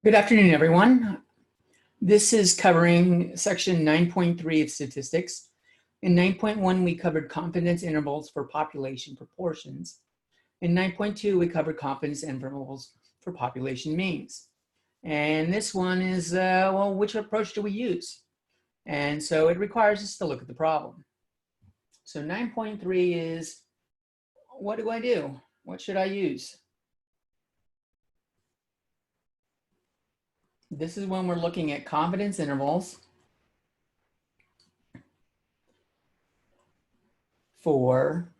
Good afternoon, everyone. This is covering section 9.3 of statistics. In 9.1, we covered confidence intervals for population proportions. In 9.2, we covered confidence intervals for population means. And this one is, well, which approach do we use? And so it requires us to look at the problem. So 9.3 is, what do I do? What should I use? This is when we're looking at confidence intervals for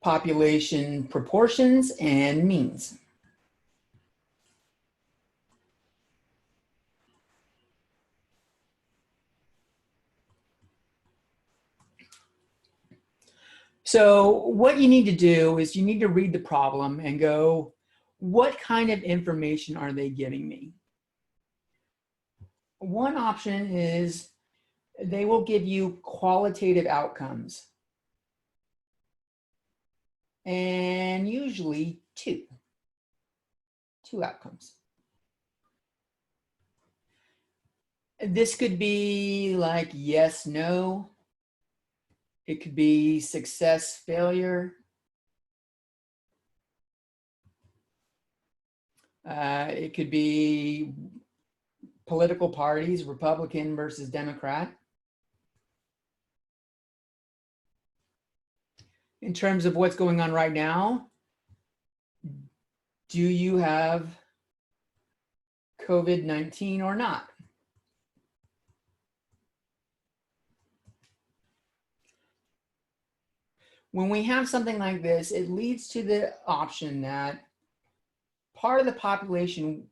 population proportions and means. So what you need to do is you need to read the problem and go, what kind of information are they giving me? One option is they will give you qualitative outcomes, and usually two outcomes. This could be like yes, no. It could be success, failure. It could be political parties, Republican versus Democrat. In terms of what's going on right now, do you have COVID-19 or not? When we have something like this, it leads to the option that part of the population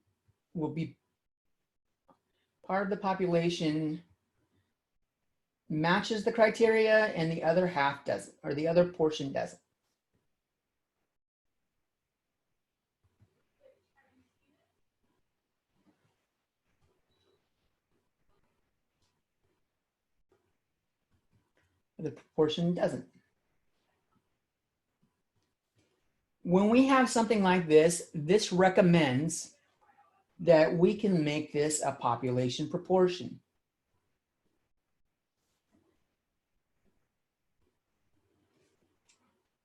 matches the criteria and the other half doesn't, or the other portion doesn't. The proportion doesn't. When we have something like this, this recommends that we can make this a population proportion.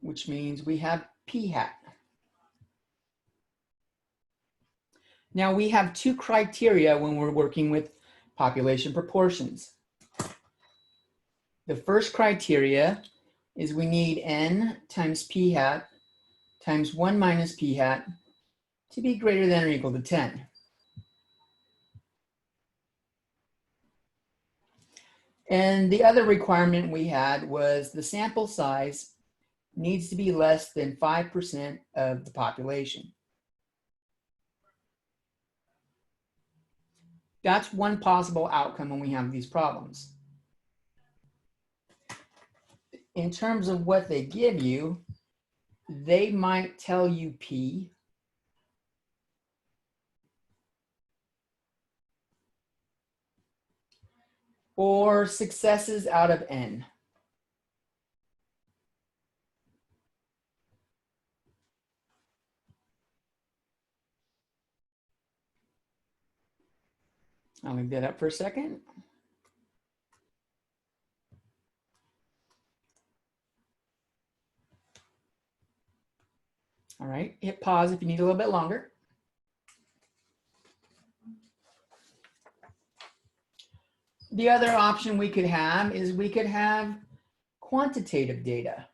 Which means we have p hat. Now we have two criteria when we're working with population proportions. The first criteria is we need n times p hat times 1 minus p hat to be greater than or equal to 10. And the other requirement we had was the sample size needs to be less than 5% of the population. That's one possible outcome when we have these problems. In terms of what they give you, they might tell you P, or successes out of N. I'll leave that up for a second. All right, hit pause if you need a little bit longer. The other option we could have is we could have quantitative data.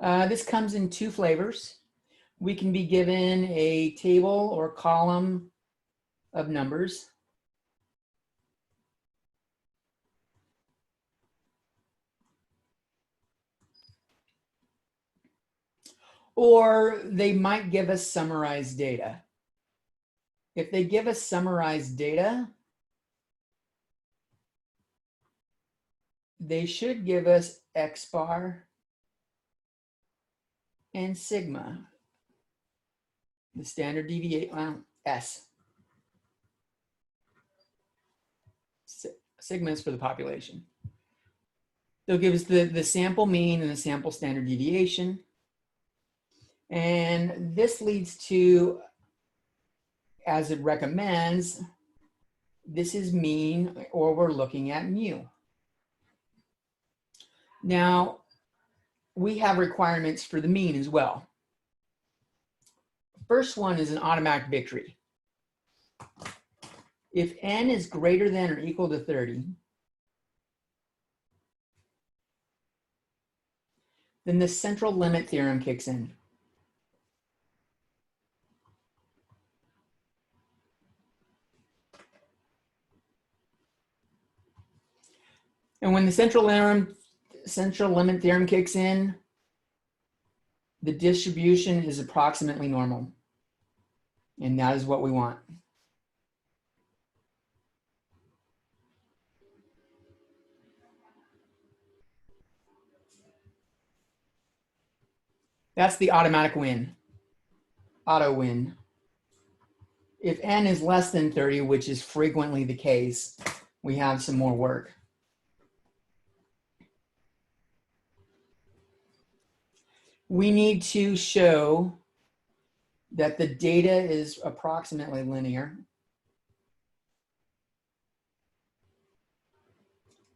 This comes in two flavors. We can be given a table or column of numbers. Or they might give us summarized data. If they give us summarized data, they should give us X bar and sigma, the standard deviation, S. Sigma is for the population. They'll give us the sample mean and the sample standard deviation. And this leads to, as it recommends, this is mean, or we're looking at mu. Now, we have requirements for the mean as well. First one is an automatic victory. If n is greater than or equal to 30, then the central limit theorem kicks in. And when the central limit theorem kicks in, the distribution is approximately normal. And that is what we want. That's the automatic win, auto win. If n is less than 30, which is frequently the case, we have some more work. We need to show that the data is approximately linear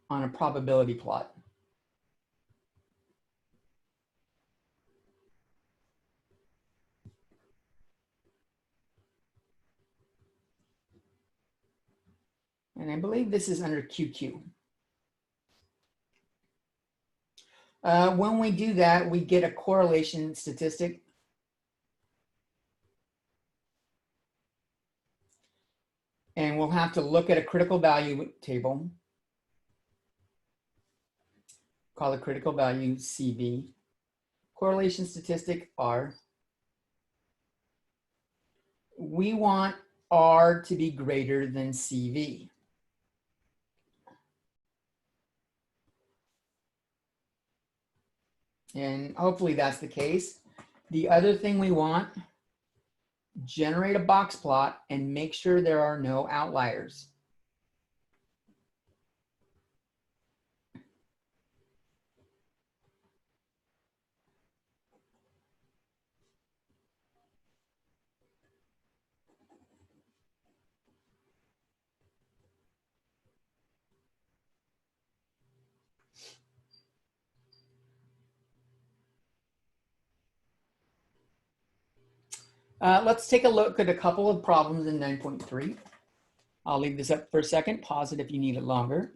on a probability plot. And I believe this is under QQ. When we do that, we get a correlation statistic. And we'll have to look at a critical value table. Call the critical value CV. Correlation statistic R. We want R to be greater than CV. And hopefully that's the case. The other thing we want, generate a box plot and make sure there are no outliers. Let's take a look at a couple of problems in 9.3. I'll leave this up for a second, pause it if you need it longer.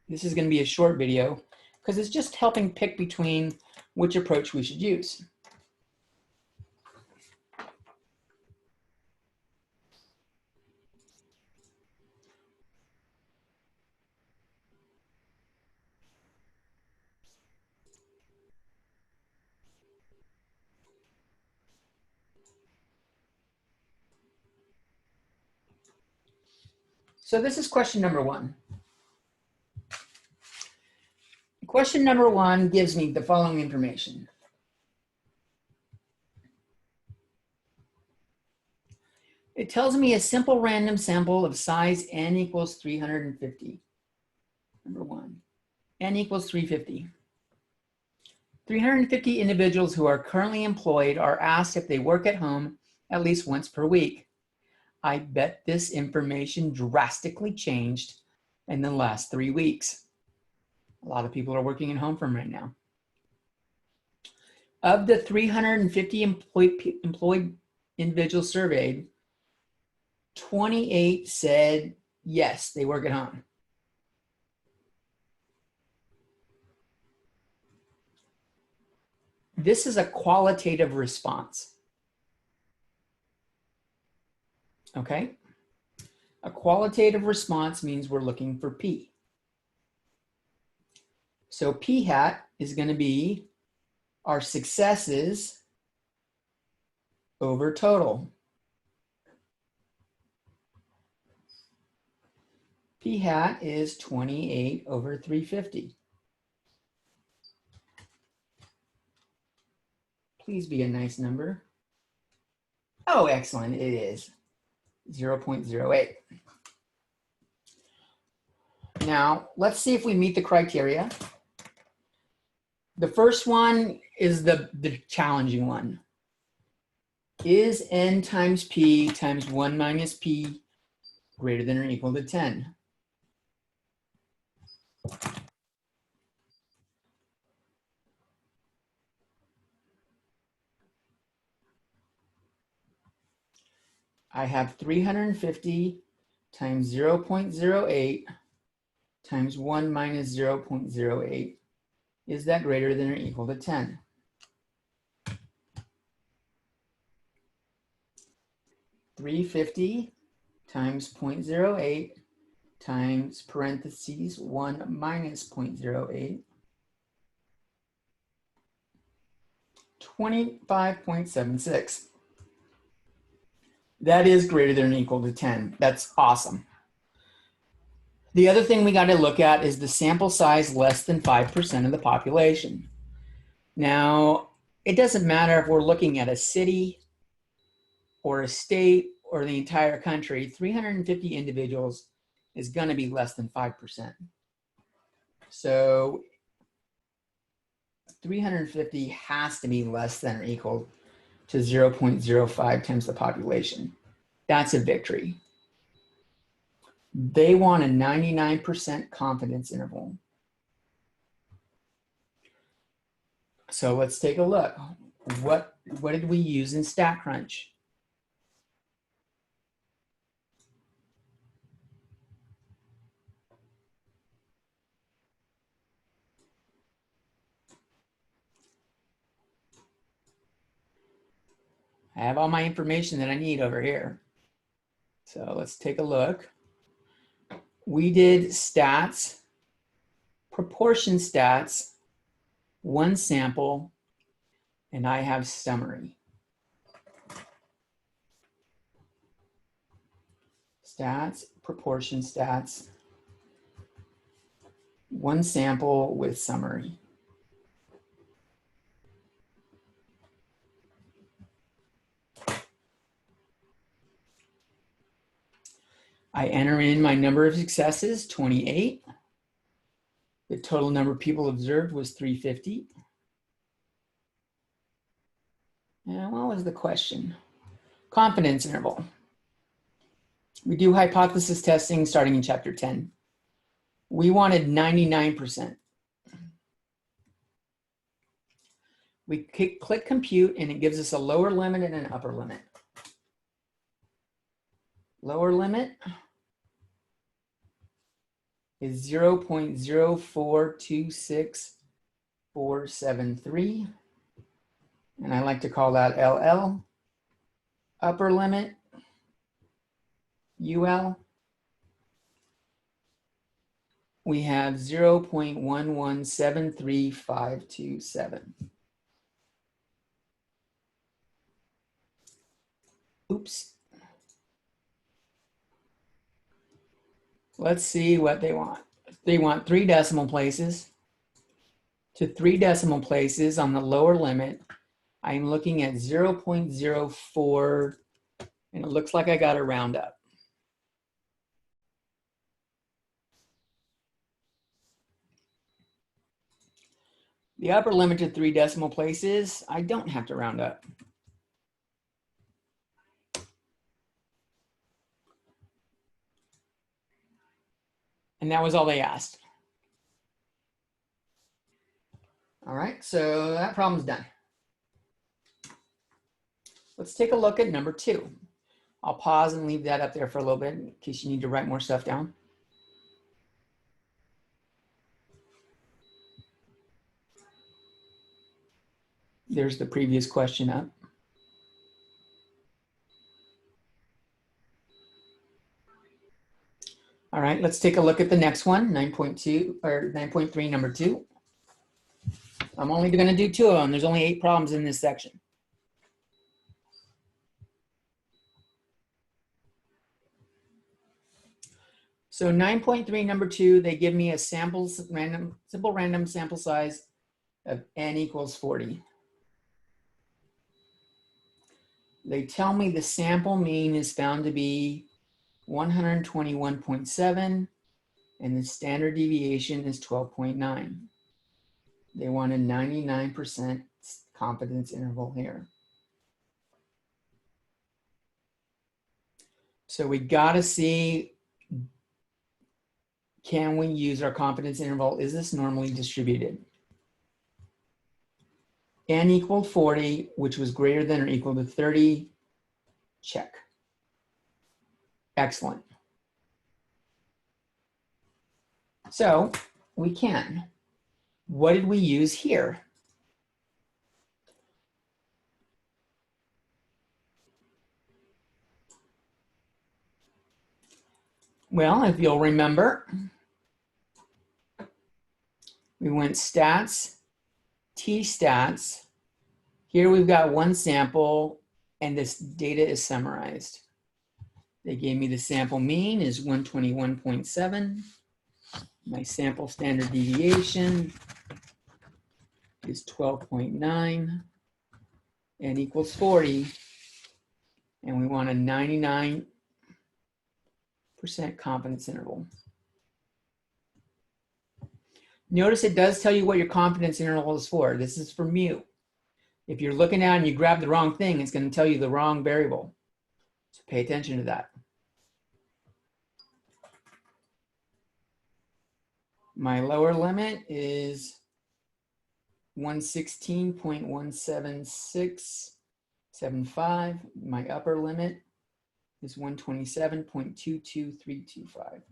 This is going to be a short video because it's just helping pick between which approach we should use. So this is question number 1. Question number 1 gives me the following information. It tells me a simple random sample of size n equals 350. Number 1, n equals 350. 350 individuals who are currently employed are asked if they work at home at least once per week. I bet this information drastically changed in the last 3 weeks. A lot of people are working at home from right now. Of the 350 employed individuals surveyed, 28 said yes, they work at home. This is a qualitative response. Okay? A qualitative response means we're looking for P. So P hat is going to be our successes over total. P hat is 28 over 350. Please be a nice number. Oh, excellent, it is 0.08. Now, let's see if we meet the criteria. The first one is the challenging one. Is n times p times 1 minus p greater than or equal to 10? I have 350 times 0.08 times 1 minus 0.08. Is that greater than or equal to 10? $350 times 0.08 times parentheses 1 minus 0.08, 25.76. That is greater than or equal to 10. That's awesome. The other thing we got to look at is the sample size less than 5% of the population. Now, it doesn't matter if we're looking at a city or a state or the entire country, 350 individuals is going to be less than 5%. So 350 has to be less than or equal to 0.05 times the population. That's a victory. They want a 99% confidence interval. So let's take a look. What did we use in StatCrunch? I have all my information that I need over here. So let's take a look. We did stats, proportion stats, one sample, and I have summary. Stats, proportion stats, one sample with summary. I enter in my number of successes, 28. The total number of people observed was 350. And what was the question? Confidence interval. We do hypothesis testing starting in chapter 10. We wanted 99%. We click compute and it gives us a lower limit and an upper limit. Lower limit is 0.0426473. And I like to call that LL. Upper limit, UL. We have 0.1173527. Oops. Let's see what they want. They want 3 decimal places. To 3 decimal places on the lower limit, I'm looking at 0.04, and it looks like I got to round up. The upper limit to 3 decimal places, I don't have to round up. And that was all they asked. All right, so that problem's done. Let's take a look at number 2. I'll pause and leave that up there for a little bit in case you need to write more stuff down. There's the previous question up. All right, let's take a look at the next one, 9.2 or 9.3, number 2. I'm only going to do 2 of them. There's only 8 problems in this section. So 9.3, number 2, they give me a simple random sample size of n equals 40. They tell me the sample mean is found to be 121.7 and the standard deviation is 12.9. They want a 99% confidence interval here. So we got to see, can we use our confidence interval? Is this normally distributed? N equaled 40, which was greater than or equal to 30, check. Excellent. So we can. What did we use here? Well, if you'll remember, we went stats, t-stats. Here we've got one sample and this data is summarized. They gave me the sample mean is 121.7. My sample standard deviation is 12.9. N equals 40. And we want a 99% confidence interval. Notice it does tell you what your confidence interval is for. This is for mu. If you're looking at it and you grab the wrong thing, it's going to tell you the wrong variable. So pay attention to that. My lower limit is 116.17675. My upper limit is 127.22325.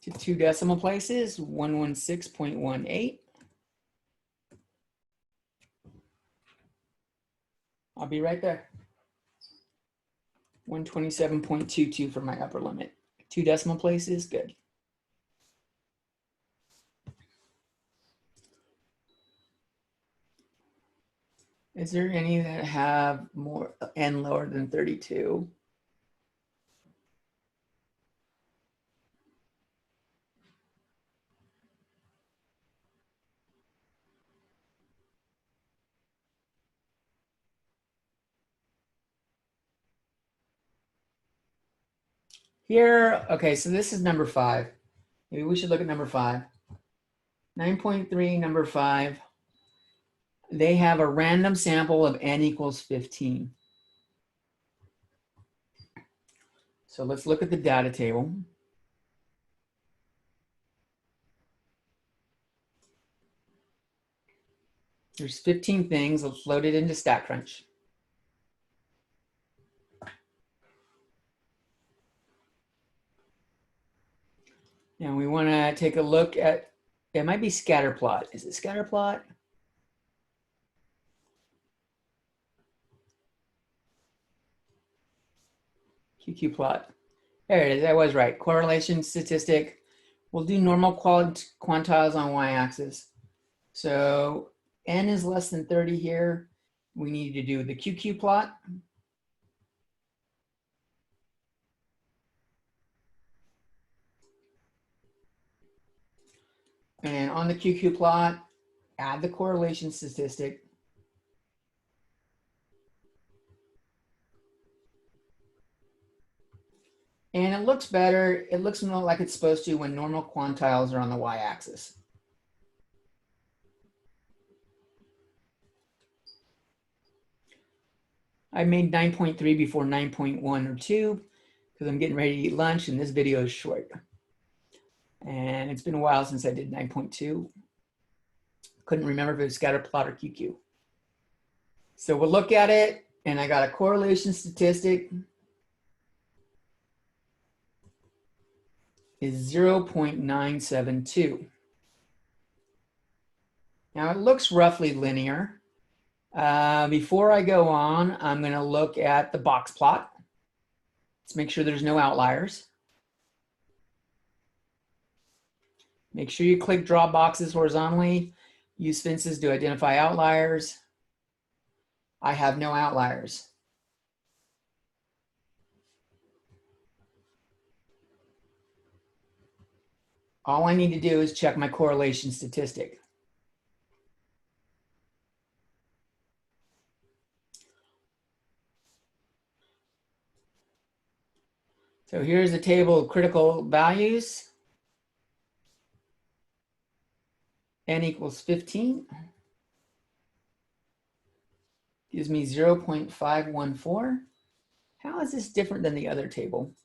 To 2 decimal places, 116.18. I'll be right there. 127.22 for my upper limit. 2 decimal places, good. Is there any that have more n lower than 32? Here, okay, so this is number 5. Maybe we should look at number 5. 9.3, number 5. They have a random sample of n equals 15. So let's look at the data table. There's 15 things. Let's load it into StatCrunch. And we want to take a look at, it might be scatter plot. Is it scatter plot? QQ plot. There it is. I was right. Correlation statistic. We'll do normal quantiles on y-axis. So n is less than 30 here. We need to do the QQ plot. And on the QQ plot, add the correlation statistic. And it looks better. It looks more like it's supposed to when normal quantiles are on the y-axis. I made 9.3 before 9.1 or 2 because I'm getting ready to eat lunch and this video is short. And it's been a while since I did 9.2. Couldn't remember if it was scatter plot or QQ. So we'll look at it, and I got a correlation statistic is 0.972. Now it looks roughly linear. Before I go on, I'm going to look at the box plot. Let's make sure there's no outliers. Make sure you click draw boxes horizontally. Use fences to identify outliers. I have no outliers. All I need to do is check my correlation statistic. So here's the table of critical values. N equals 15. Gives me 0.514. How is this different than the other table?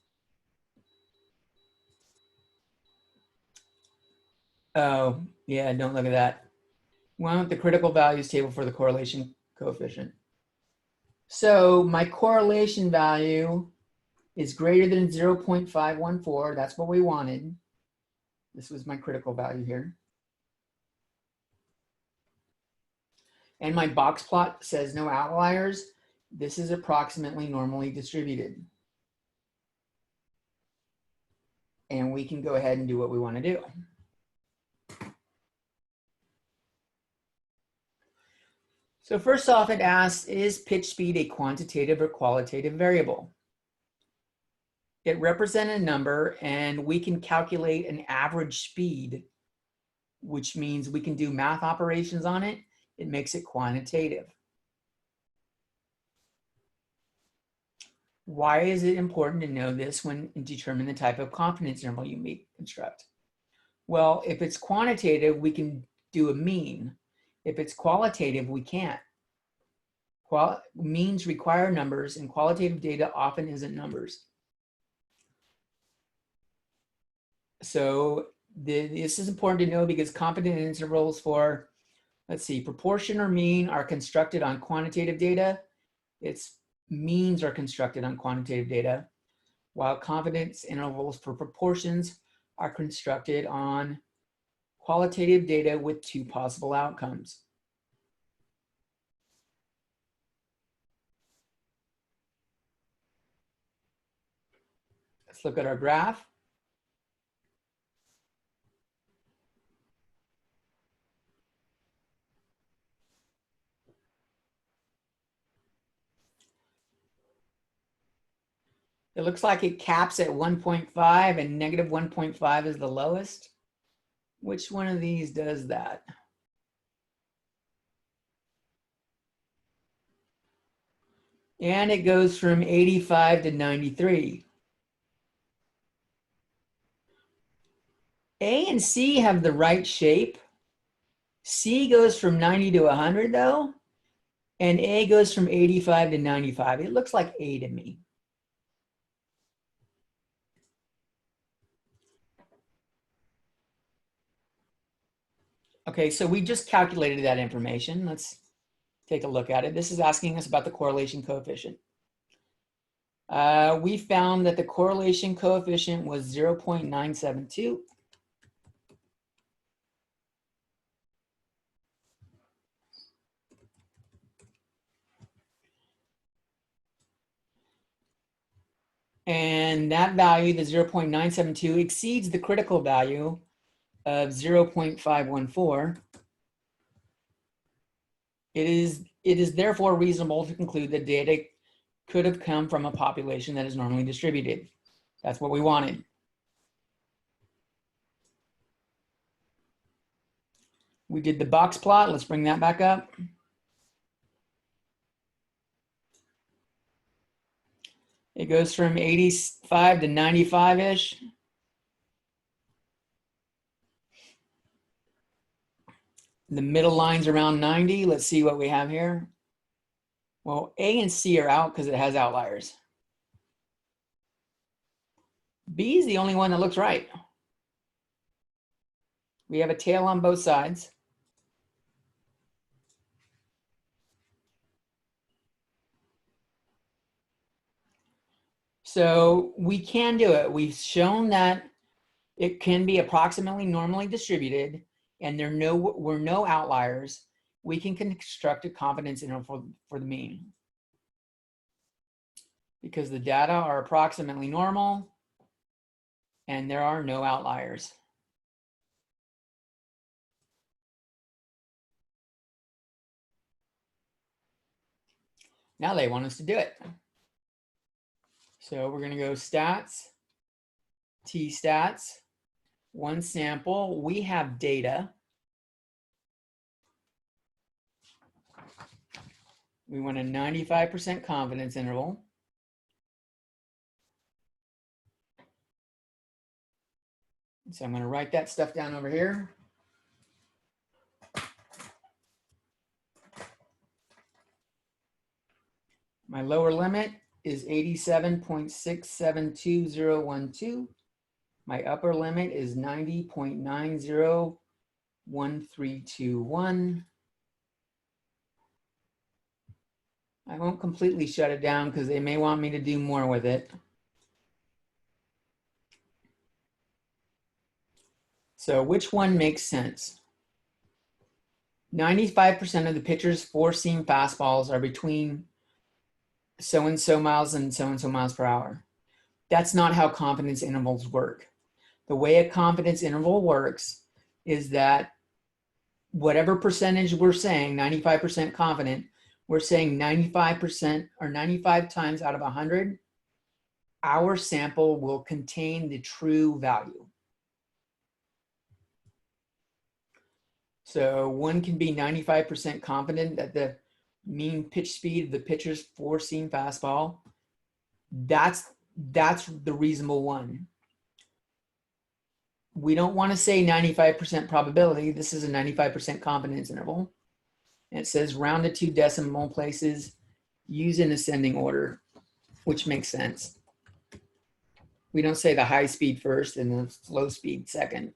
Oh, yeah, don't look at that. We want the critical values table for the correlation coefficient. So my correlation value is greater than 0.514. That's what we wanted. This was my critical value here. And my box plot says no outliers. This is approximately normally distributed. And we can go ahead and do what we want to do. So first off, it asks, is pitch speed a quantitative or qualitative variable? It represents a number, and we can calculate an average speed, which means we can do math operations on it. It makes it quantitative. Why is it important to know this when determining the type of confidence interval you may construct? Well, if it's quantitative, we can do a mean. If it's qualitative, we can't. Means require numbers, and qualitative data often isn't numbers. So this is important to know because confidence intervals for, let's see, proportion or mean are constructed on quantitative data. Its means are constructed on quantitative data, while confidence intervals for proportions are constructed on qualitative data with two possible outcomes. Let's look at our graph. It looks like it caps at 1.5 and negative 1.5 is the lowest. Which one of these does that? And it goes from 85 to 93. A and C have the right shape. C goes from 90 to 100 though, and A goes from 85 to 95. It looks like A to me. Okay, so we just calculated that information. Let's take a look at it. This is asking us about the correlation coefficient. We found that the correlation coefficient was 0.972. And that value, the 0.972, exceeds the critical value of 0.514. It is therefore reasonable to conclude that data could have come from a population that is normally distributed. That's what we wanted. We did the box plot. Let's bring that back up. It goes from 85 to 95-ish. The middle line's around 90. Let's see what we have here. Well, A and C are out because it has outliers. B is the only one that looks right. We have a tail on both sides. So we can do it. We've shown that it can be approximately normally distributed and there were no outliers. We can construct a confidence interval for the mean. Because the data are approximately normal and there are no outliers. Now they want us to do it. So we're going to go stats, t-stats, one sample. We have data. We want a 95% confidence interval. So I'm going to write that stuff down over here. My lower limit is 87.672012. My upper limit is 90.901321. I won't completely shut it down because they may want me to do more with it. So which one makes sense? 95% of the pitcher's four-seam fastballs are between so-and-so miles and so-and-so miles per hour. That's not how confidence intervals work. The way a confidence interval works is that whatever percentage we're saying, 95% confident, we're saying 95% or 95 times out of 100, our sample will contain the true value. So one can be 95% confident that the mean pitch speed of the pitcher's four-seam fastball, that's the reasonable one. We don't want to say 95% probability. This is a 95% confidence interval. And it says round to 2 decimal places, use in ascending order, which makes sense. We don't say the high speed first and the low speed second.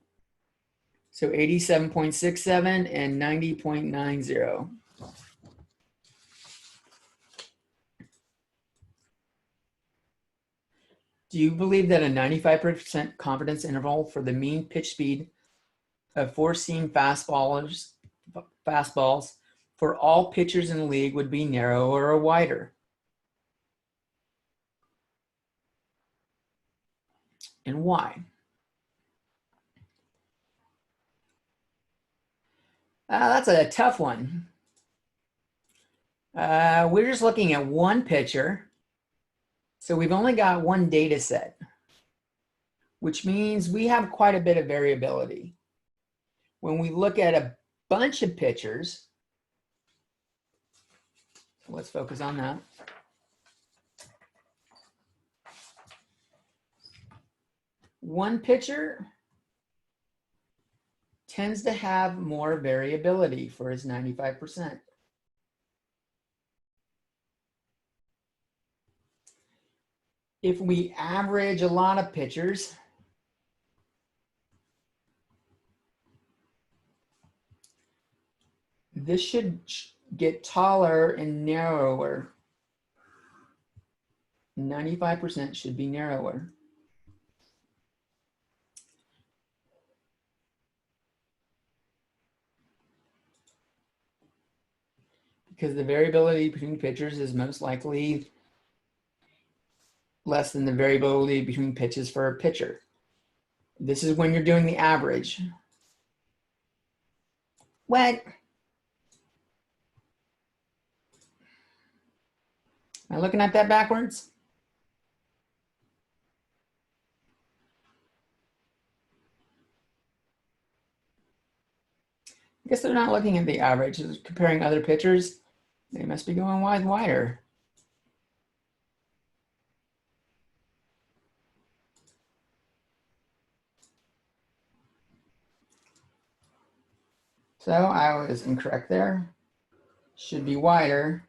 So 87.67 and 90.90. Do you believe that a 95% confidence interval for the mean pitch speed of four-seam fastballs for all pitchers in the league would be narrower or wider? And why? That's a tough one. We're just looking at one pitcher. So we've only got one data set, which means we have quite a bit of variability. When we look at a bunch of pitchers, let's focus on that. One pitcher tends to have more variability for his 95%. If we average a lot of pitchers, this should get taller and narrower. 95% should be narrower. Because the variability between pitchers is most likely less than the variability between pitches for a pitcher. This is when you're doing the average. What? Am I looking at that backwards? I guess they're not looking at the average. They're comparing other pitchers. They must be going wider. So I was incorrect there. Should be wider.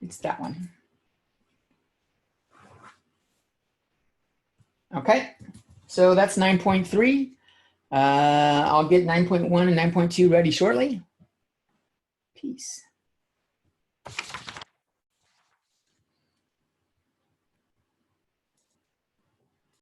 It's that one. Okay, so that's 9.3. I'll get 9.1 and 9.2 ready shortly. Peace.